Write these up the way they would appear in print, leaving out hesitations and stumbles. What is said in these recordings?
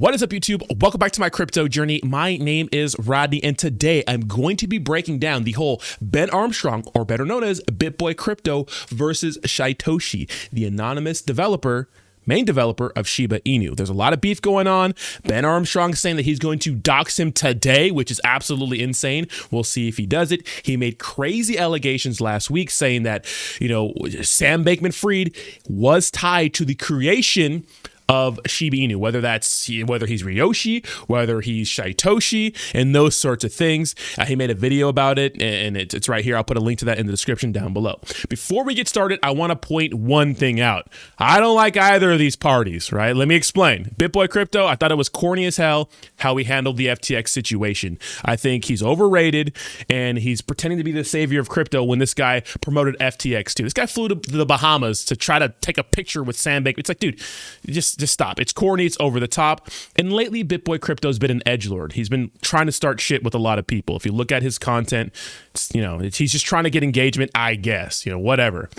What is up, YouTube? Welcome back to my crypto journey. My name is Rodney, and today I'm going to be breaking down the whole Ben Armstrong, or better known as Bitboy Crypto, versus Shytoshi, the anonymous developer, main developer of Shiba Inu. There's a lot of beef going on. Ben Armstrong saying that he's going to dox him today, which is absolutely insane. We'll see if he does it. He made crazy allegations last week saying that, Sam Bankman-Fried was tied to the creation of Shiba Inu, whether he's Ryoshi, whether he's Shytoshi, and those sorts of things. He made a video about it, and it's right here. I'll put a link to that in the description down below. Before we get started, I want to point one thing out. I don't like either of these parties, right? Let me explain. Bitboy Crypto, I thought it was corny as hell how he handled the FTX situation. I think he's overrated, and he's pretending to be the savior of crypto when this guy promoted FTX too. This guy flew to the Bahamas to try to take a picture with Sam Bankman. It's like, dude, just stop. It's corny. It's over the top. And lately, Bitboy Crypto's been an edgelord. He's been trying to start shit with a lot of people. If you look at his content, he's just trying to get engagement, I guess. Whatever.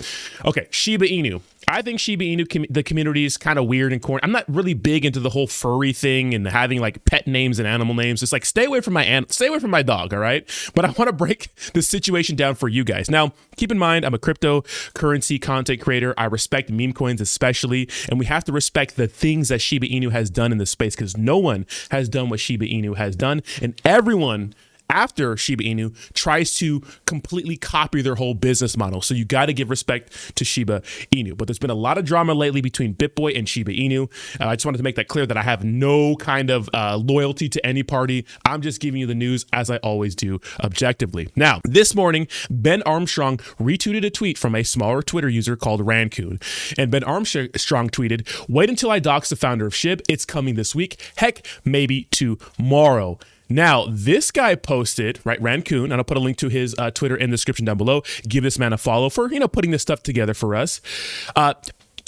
Okay, Shiba Inu. I think Shiba Inu, the community is kind of weird and corny. I'm not really big into the whole furry thing and having like pet names and animal names. It's like, stay away from my dog, all right? But I want to break the situation down for you guys. Now, keep in mind, I'm a cryptocurrency content creator. I respect meme coins especially, and we have to respect the things that Shiba Inu has done in this space, because no one has done what Shiba Inu has done, and everyone after Shiba Inu tries to completely copy their whole business model. So you got to give respect to Shiba Inu. But there's been a lot of drama lately between Bitboy and Shiba Inu. I just wanted to make that clear that I have no kind of loyalty to any party. I'm just giving you the news as I always do, objectively. Now, this morning, Ben Armstrong retweeted a tweet from a smaller Twitter user called Raccoon. And Ben Armstrong tweeted, "Wait until I dox the founder of SHIB. It's coming this week. Heck, maybe tomorrow." Now, this guy posted, right, Raccoon, and I'll put a link to his Twitter in the description down below. Give this man a follow for, putting this stuff together for us.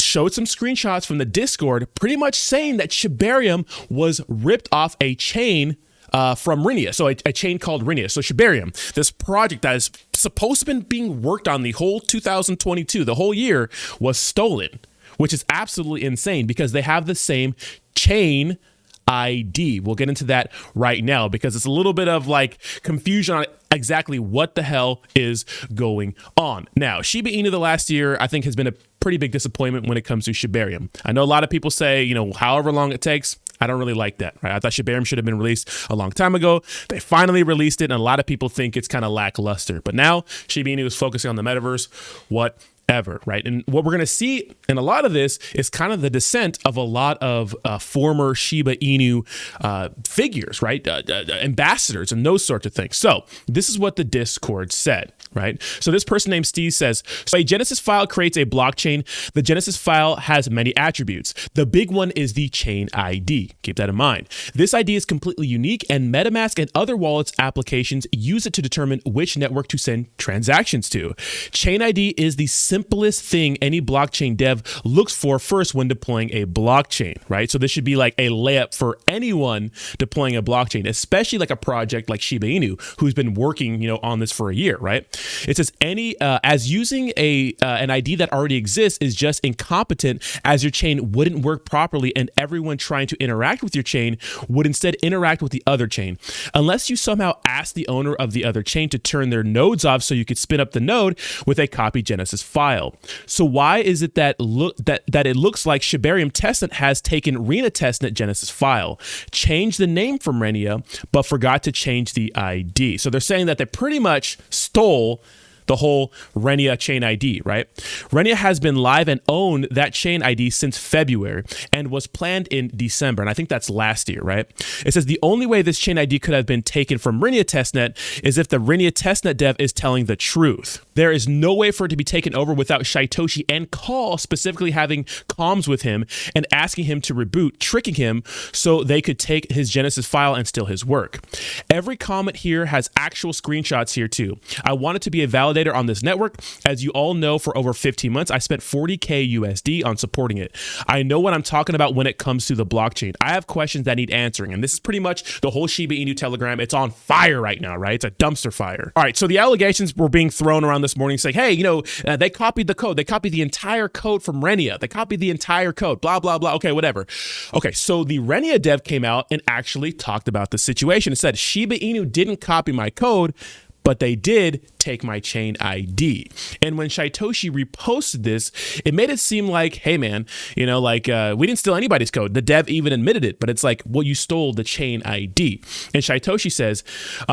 Showed some screenshots from the Discord, pretty much saying that Shibarium was ripped off a chain from Renia, so a chain called Renia. So Shibarium, this project that is supposed to have been being worked on the whole 2022, the whole year, was stolen, which is absolutely insane because they have the same chain ID. We'll get into that right now because it's a little bit of like confusion on exactly what the hell is going on. Now, Shiba Inu the last year, I think, has been a pretty big disappointment when it comes to Shibarium. I know a lot of people say, however long it takes. I don't really like that, right? I thought Shibarium should have been released a long time ago. They finally released it, and a lot of people think it's kind of lackluster. But now Shiba Inu is focusing on the metaverse. Whatever, right? And what we're going to see in a lot of this is kind of the descent of a lot of former Shiba Inu figures, right? Ambassadors and those sorts of things. So this is what the Discord said, right? So this person named Steve says, so a Genesis file creates a blockchain. The Genesis file has many attributes. The big one is the chain ID. Keep that in mind. This ID is completely unique, and MetaMask and other wallets applications use it to determine which network to send transactions to. Chain ID is the simplest thing any blockchain dev looks for first when deploying a blockchain, right? So this should be like a layup for anyone deploying a blockchain, especially like a project like Shiba Inu, who's been working, on this for a year, right? It says as using an ID that already exists is just incompetent, as your chain wouldn't work properly, and everyone trying to interact with your chain would instead interact with the other chain. Unless you somehow ask the owner of the other chain to turn their nodes off so you could spin up the node with a copy Genesis file. So why is it that it looks like Shibarium testnet has taken Rena testnet Genesis file, changed the name from Renia, but forgot to change the ID? So they're saying that they pretty much stole the whole Renia chain ID, right? Renia has been live and owned that chain ID since February and was planned in December. And I think that's last year, right? It says the only way this chain ID could have been taken from Renia testnet is if the Renia testnet dev is telling the truth. There is no way for it to be taken over without Shytoshi and Call specifically having comms with him and asking him to reboot, tricking him so they could take his Genesis file and steal his work. Every comment here has actual screenshots here too. I want it to be a valid validator on this network. As you all know, for over 15 months, I spent 40K USD on supporting it. I know what I'm talking about when it comes to the blockchain. I have questions that need answering, and this is pretty much the whole Shiba Inu Telegram. It's on fire right now, right? It's a dumpster fire. All right, so the allegations were being thrown around this morning saying, hey, they copied the code. They copied the entire code from Renia. They copied the entire code, blah, blah, blah. Okay, whatever. Okay, so the Renia dev came out and actually talked about the situation. It said, Shiba Inu didn't copy my code, but they did take my chain ID. And when Shytoshi reposted this, it made it seem like, hey man, we didn't steal anybody's code. The dev even admitted it, but it's like, well, you stole the chain ID. And Shytoshi says,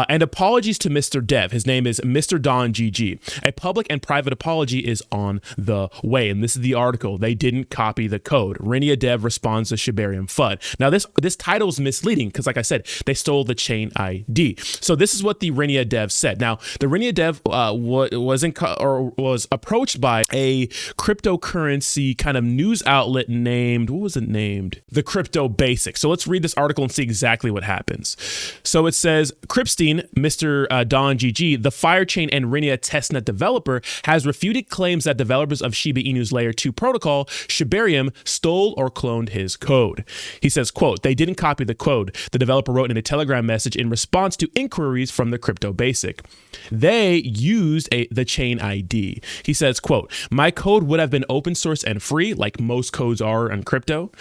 and apologies to Mr. Dev. His name is Mr. Don GG. A public and private apology is on the way. And this is the article. They didn't copy the code. Renia Dev responds to Shibarium FUD. Now this title is misleading because, like I said, they stole the chain ID. So this is what the Renia Dev said. Now, the Renia Dev was approached by a cryptocurrency kind of news outlet named, what was it named? The Crypto Basic. So let's read this article and see exactly what happens. So it says, Kripstein, Mr. Don GG, the Firechain and Renia testnet developer, has refuted claims that developers of Shiba Inu's Layer 2 protocol, Shibarium, stole or cloned his code. He says, quote, they didn't copy the code, the developer wrote in a Telegram message in response to inquiries from the Crypto Basic. They used the chain ID. He says, quote, my code would have been open source and free, like most codes are on crypto.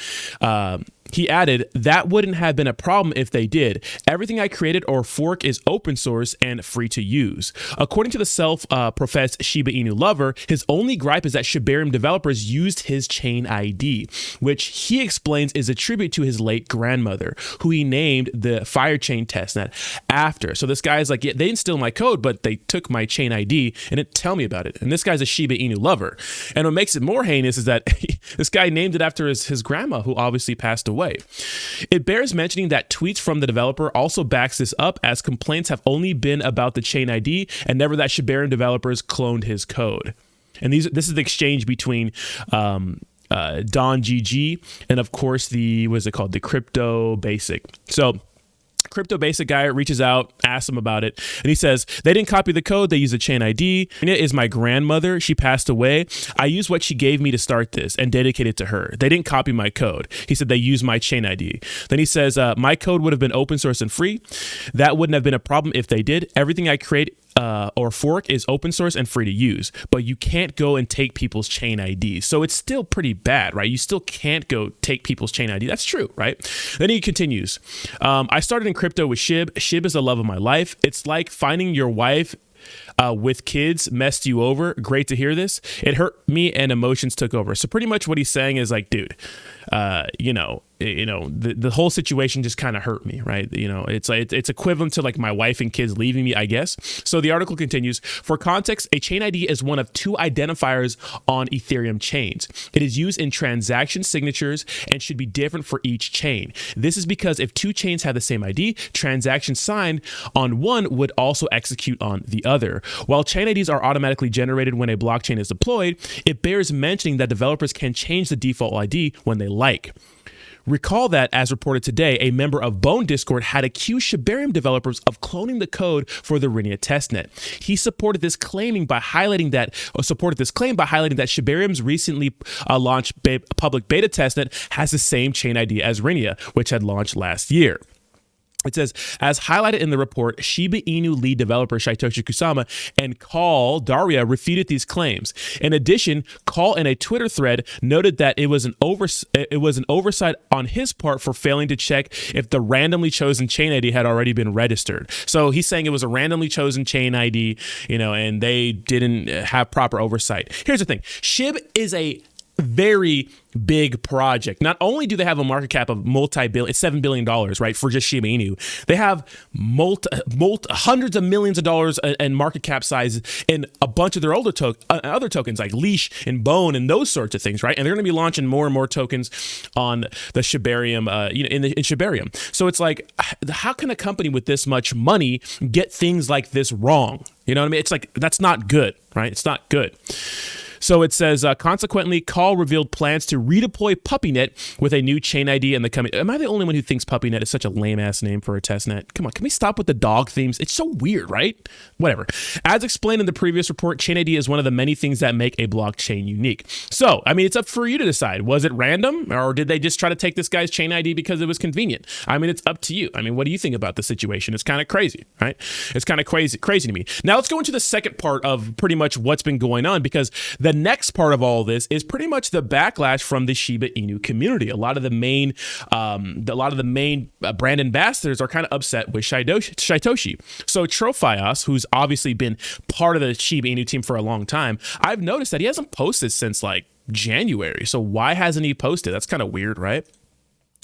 He added, that wouldn't have been a problem if they did. Everything I created or fork is open source and free to use. According to the self-professed Shiba Inu lover, his only gripe is that Shibarium developers used his chain ID, which he explains is a tribute to his late grandmother, who he named the Firechain testnet after. So this guy's like, yeah, they didn't steal my code, but they took my chain ID and didn't tell me about it. And this guy's a Shiba Inu lover. And what makes it more heinous is that this guy named it after his grandma, who obviously passed away. It bears mentioning that tweets from the developer also backs this up, as complaints have only been about the chain ID and never that Shibarium developers cloned his code. And this is the exchange between Don GG and, of course, the Crypto Basic. So Crypto Basic guy reaches out, asks him about it, and he says, they didn't copy the code, they used a chain ID. Renia is my grandmother, she passed away. I used what she gave me to start this and dedicate it to her. They didn't copy my code. He said they used my chain ID. Then he says, my code would have been open source and free. That wouldn't have been a problem if they did. Everything I create or fork is open source and free to use, but you can't go and take people's chain IDs. So it's still pretty bad, right? You still can't go take people's chain ID. That's true, right? Then he continues. I started in crypto with SHIB. SHIB is the love of my life. It's like finding your wife with kids messed you over. Great to hear this. It hurt me and emotions took over. So pretty much what he's saying is like, dude, the whole situation just kind of hurt me, right? It's equivalent to like my wife and kids leaving me, I guess. So the article continues. For context, a chain ID is one of two identifiers on Ethereum chains. It is used in transaction signatures and should be different for each chain. This is because if two chains have the same ID, transactions signed on one would also execute on the other. While chain IDs are automatically generated when a blockchain is deployed, it bears mentioning that developers can change the default ID when they like. Recall that, as reported today, a member of Bone Discord had accused Shibarium developers of cloning the code for the Renia testnet. He supported this claim by highlighting that Shibarium's recently launched public beta testnet has the same chain ID as Renia, which had launched last year. It says, as highlighted in the report, Shiba Inu lead developer Shytoshi Kusama and Call Daria refuted these claims. In addition, Call in a Twitter thread noted that it was an oversight on his part for failing to check if the randomly chosen chain ID had already been registered. So he's saying it was a randomly chosen chain ID, and they didn't have proper oversight. Here's the thing. SHIB is a very big project. Not only do they have a market cap of it's $7 billion, right, for just Shiba Inu, they have hundreds of millions of dollars in market cap size in a bunch of their other tokens like Leash and Bone and those sorts of things, right? And they're going to be launching more and more tokens on the Shibarium, in Shibarium. So it's like, how can a company with this much money get things like this wrong? You know what I mean? It's like, that's not good, right? It's not good. So it says, consequently, Call revealed plans to redeploy PuppyNet with a new chain ID in the coming. Am I the only one who thinks PuppyNet is such a lame ass name for a testnet? Come on, can we stop with the dog themes? It's so weird, right? Whatever. As explained in the previous report, chain ID is one of the many things that make a blockchain unique. So, I mean, it's up for you to decide. Was it random, or did they just try to take this guy's chain ID because it was convenient? I mean, it's up to you. I mean, what do you think about the situation? It's kind of crazy, right? It's kind of crazy to me. Now let's go into the second part of pretty much what's been going on, because the next part of all this is pretty much the backlash from the Shiba Inu community. A lot of the main brand ambassadors are kind of upset with Shytoshi. So Trophios, who's obviously been part of the Shiba Inu team for a long time, I've noticed that he hasn't posted since like January. So why hasn't he posted? That's kind of weird, right?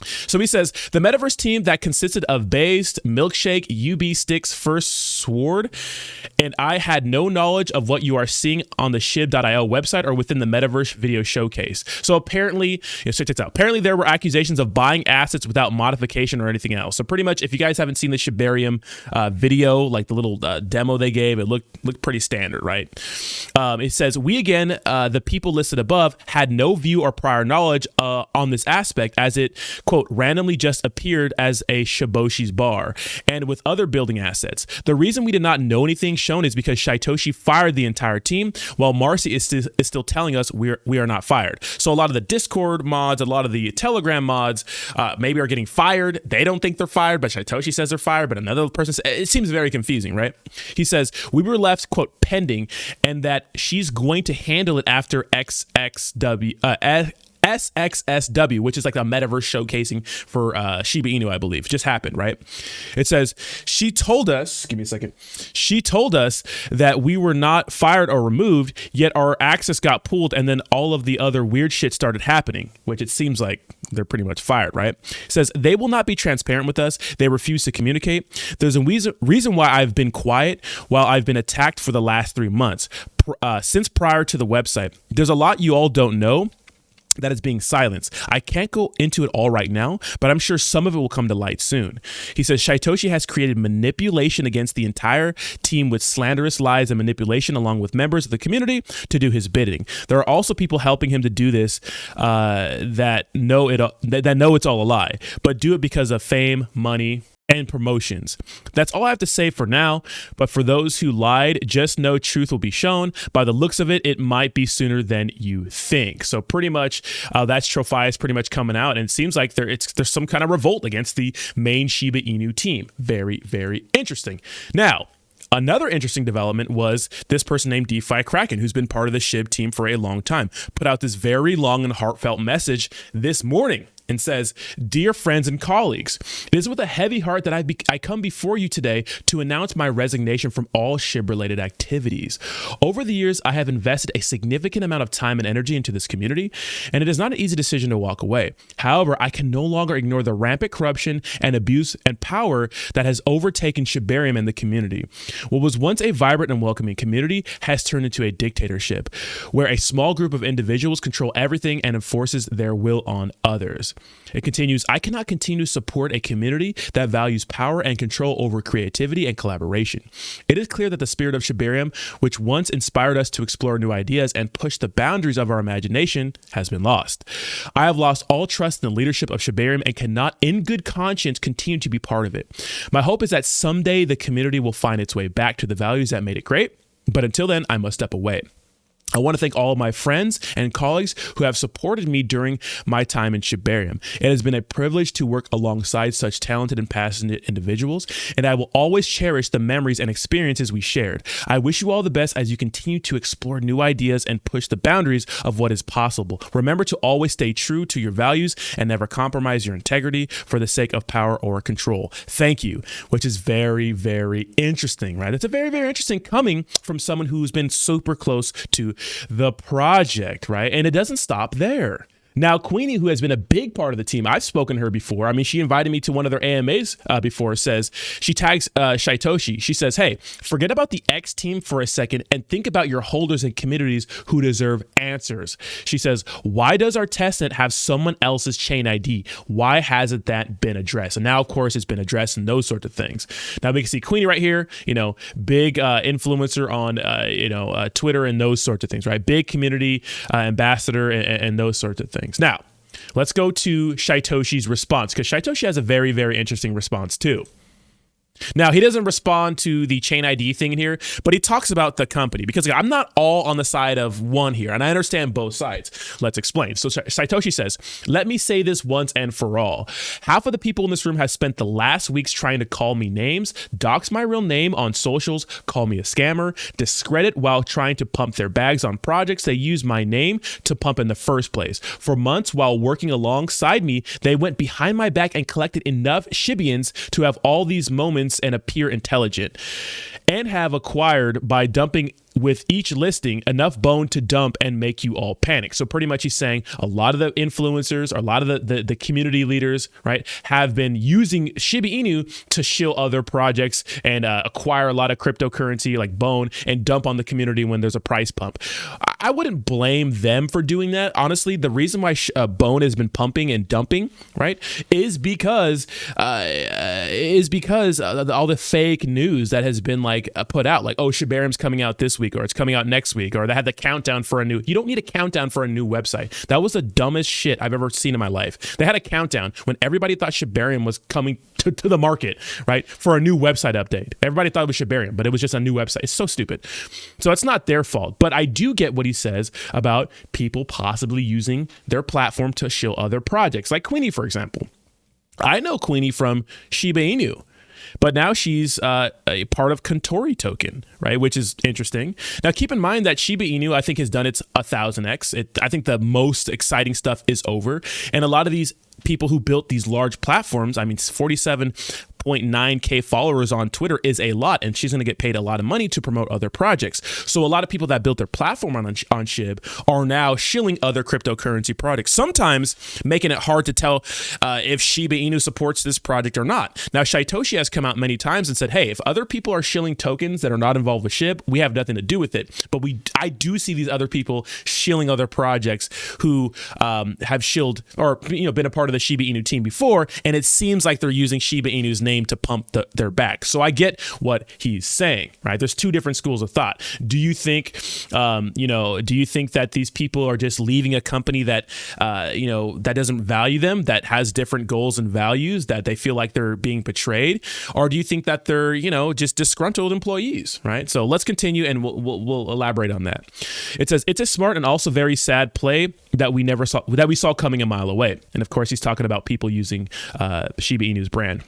So he says, the metaverse team that consisted of Based, Milkshake, UB Sticks, First Sword, and I had no knowledge of what you are seeing on the SHIB.io website or within the metaverse video showcase. So apparently, check this out. Apparently there were accusations of buying assets without modification or anything else. So pretty much, if you guys haven't seen the Shibarium video, like the little demo they gave, it looked pretty standard, right? It says, we again, the people listed above, had no view or prior knowledge on this aspect, as it, quote, randomly just appeared as a Shiboshi's bar and with other building assets. The reason we did not know anything shown is because Shytoshi fired the entire team, while Marcy is still telling us we are not fired. So a lot of the Discord mods, a lot of the Telegram mods maybe are getting fired. They don't think they're fired, but Shytoshi says they're fired, but another person says, it seems very confusing, right? He says, we were left, quote, pending, and that she's going to handle it after SXSW, which is like a metaverse showcasing for Shiba Inu, I believe. Just happened, right? It says, she told us, give me a second. She told us that we were not fired or removed, yet our access got pulled, and then all of the other weird shit started happening, which it seems like they're pretty much fired, right? It says, they will not be transparent with us. They refuse to communicate. There's a reason why I've been quiet while I've been attacked for the last 3 months. Since prior to the website, there's a lot you all don't know that is being silenced. I can't go into it all right now, but I'm sure some of it will come to light soon. He says Shytoshi has created manipulation against the entire team with slanderous lies and manipulation, along with members of the community to do his bidding. There are also people helping him to do this that know it's all a lie, but do it because of fame, money, and promotions. That's all I have to say for now, but for those who lied, just know truth will be shown. By the looks of it, it might be sooner than you think. So pretty much that's Trophius pretty much coming out, and it seems like there's some kind of revolt against the main Shiba Inu team. Very, very interesting. Now, another interesting development was this person named DeFi Kraken, who's been part of the SHIB team for a long time, put out this very long and heartfelt message this morning and says, dear friends and colleagues, it is with a heavy heart that I come before you today to announce my resignation from all SHIB-related activities. Over the years, I have invested a significant amount of time and energy into this community, and it is not an easy decision to walk away. However, I can no longer ignore the rampant corruption and abuse and power that has overtaken Shibarium and the community. What was once a vibrant and welcoming community has turned into a dictatorship, where a small group of individuals control everything and enforces their will on others. It continues, I cannot continue to support a community that values power and control over creativity and collaboration. It is clear that the spirit of Shibarium, which once inspired us to explore new ideas and push the boundaries of our imagination, has been lost. I have lost all trust in the leadership of Shibarium and cannot, in good conscience, continue to be part of it. My hope is that someday the community will find its way back to the values that made it great, but until then, I must step away. I want to thank all of my friends and colleagues who have supported me during my time in Shibarium. It has been a privilege to work alongside such talented and passionate individuals, and I will always cherish the memories and experiences we shared. I wish you all the best as you continue to explore new ideas and push the boundaries of what is possible. Remember to always stay true to your values and never compromise your integrity for the sake of power or control. Thank you, which is very, very interesting, right? It's a very, very interesting coming from someone who's been super close to the project, right? And it doesn't stop there. Now, Queenie, who has been a big part of the team, I've spoken to her before. I mean, she invited me to one of their AMAs before, says, she tags Shytoshi. She says, hey, forget about the X team for a second and think about your holders and communities who deserve answers. She says, why does our testnet have someone else's chain ID? Why hasn't that been addressed? And now, of course, it's been addressed and those sorts of things. Now, we can see Queenie right here, big influencer on, Twitter and those sorts of things, right? Big community ambassador and those sorts of things. Now, let's go to Shytoshi's response, because Shytoshi has a very, very interesting response too. Now, he doesn't respond to the chain ID thing in here, but he talks about the company, because I'm not all on the side of one here, and I understand both sides. Let's explain. So Shytoshi says, let me say this once and for all. Half of the people in this room have spent the last weeks trying to call me names, dox my real name on socials, call me a scammer, discredit while trying to pump their bags on projects they use my name to pump in the first place. For months while working alongside me, they went behind my back and collected enough Shibians to have all these moments and appear intelligent, and have acquired by dumping with each listing enough bone to dump and make you all panic. So pretty much he's saying a lot of the influencers, or a lot of the community leaders, right, have been using Shiba Inu to shill other projects and acquire a lot of cryptocurrency like bone and dump on the community when there's a price pump. I wouldn't blame them for doing that. Honestly, the reason why bone has been pumping and dumping, right, is because all the fake news that has been put out, like, oh, Shibarium's coming out this week, or it's coming out next week, or they had the countdown for a new. You don't need a countdown for a new website. That was the dumbest shit I've ever seen in my life. They had a countdown when everybody thought Shibarium was coming to the market, right, for a new website update. Everybody thought it was Shibarium, but it was just a new website. It's so stupid. So it's not their fault. But I do get what he says about people possibly using their platform to shill other projects, like Queenie, for example. I know Queenie from Shiba Inu, but now she's a part of Kontori token, right? Which is interesting. Now, keep in mind that Shiba Inu, I think, has done its 1000x. I think the most exciting stuff is over. And a lot of these people who built these large platforms, I mean, 47.9K followers on Twitter is a lot, and she's going to get paid a lot of money to promote other projects. So a lot of people that built their platform on SHIB are now shilling other cryptocurrency projects, sometimes making it hard to tell if Shiba Inu supports this project or not. Now, Shytoshi has come out many times and said, hey, if other people are shilling tokens that are not involved with SHIB, we have nothing to do with it. But I do see these other people shilling other projects who have shilled or been a part of the Shiba Inu team before, and it seems like they're using Shiba Inu's name to pump their back. So I get what he's saying, right? There's two different schools of thought. Do you think, do you think that these people are just leaving a company that, that doesn't value them, that has different goals and values, that they feel like they're being betrayed? Or do you think that they're, just disgruntled employees, right? So let's continue and we'll elaborate on that. It says, it's a smart and also very sad play that we saw coming a mile away. And of course, he's talking about people using Shiba Inu's brand.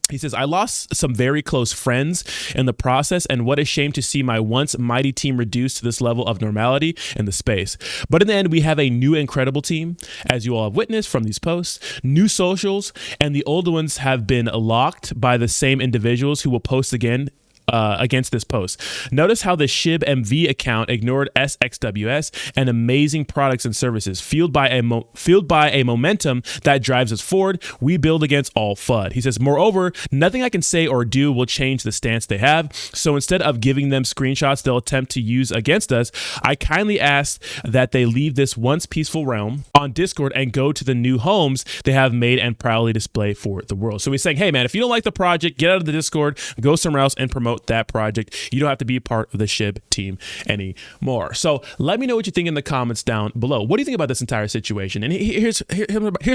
He says, I lost some very close friends in the process, and what a shame to see my once mighty team reduced to this level of normality in the space. But in the end, we have a new incredible team, as you all have witnessed from these posts, new socials, and the old ones have been locked by the same individuals who will post again against this post. Notice how the SHIB MV account ignored SXWS and amazing products and services fueled by a momentum that drives us forward. We build against all FUD. He says, moreover, nothing I can say or do will change the stance they have. So instead of giving them screenshots they'll attempt to use against us, I kindly ask that they leave this once peaceful realm on Discord and go to the new homes they have made and proudly display for the world. So he's saying, hey man, if you don't like the project, get out of the Discord, go somewhere else and promote that project. You don't have to be a part of the SHIB team anymore. So let me know what you think in the comments down below. What do you think about this entire situation? And here's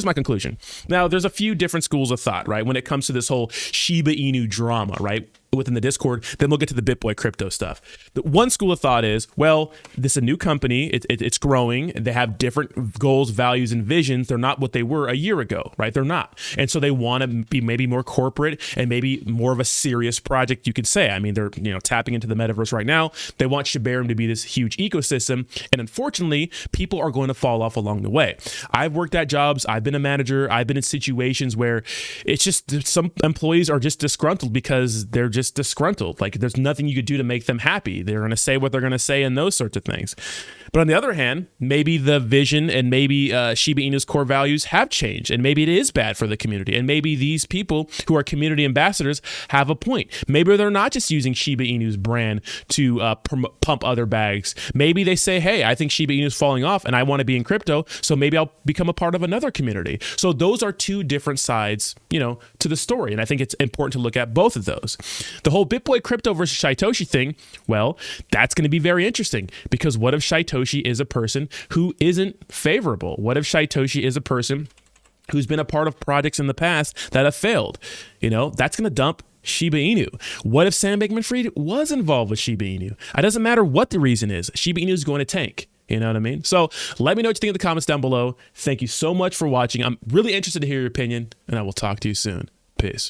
my conclusion. Now, there's a few different schools of thought, right, when it comes to this whole Shiba Inu drama, right, within the Discord. Then we'll get to the Bitboy crypto stuff. The one school of thought is, well, this is a new company. It's growing. They have different goals, values, and visions. They're not what they were a year ago, right? They're not. And so they want to be maybe more corporate and maybe more of a serious project, you could say. I mean, they're tapping into the metaverse right now. They want Shibarium to be this huge ecosystem. And unfortunately, people are going to fall off along the way. I've worked at jobs. I've been a manager. I've been in situations where it's just some employees are just disgruntled because they're just just disgruntled. Like there's nothing you could do to make them happy. They're going to say what they're going to say and those sorts of things. But on the other hand, maybe the vision and maybe Shiba Inu's core values have changed, and maybe it is bad for the community. And maybe these people who are community ambassadors have a point. Maybe they're not just using Shiba Inu's brand to pump other bags. Maybe they say, hey, I think Shiba Inu is falling off and I want to be in crypto, so maybe I'll become a part of another community. So those are two different sides, to the story. And I think it's important to look at both of those. The whole Bitboy crypto versus Shytoshi thing, well, that's going to be very interesting, because what if Shytoshi is a person who isn't favorable? What if Shytoshi is a person who's been a part of projects in the past that have failed? That's going to dump Shiba Inu. What if Sam Bankman-Fried was involved with Shiba Inu? It doesn't matter what the reason is. Shiba Inu is going to tank. You know what I mean? So let me know what you think in the comments down below. Thank you so much for watching. I'm really interested to hear your opinion, and I will talk to you soon. Peace.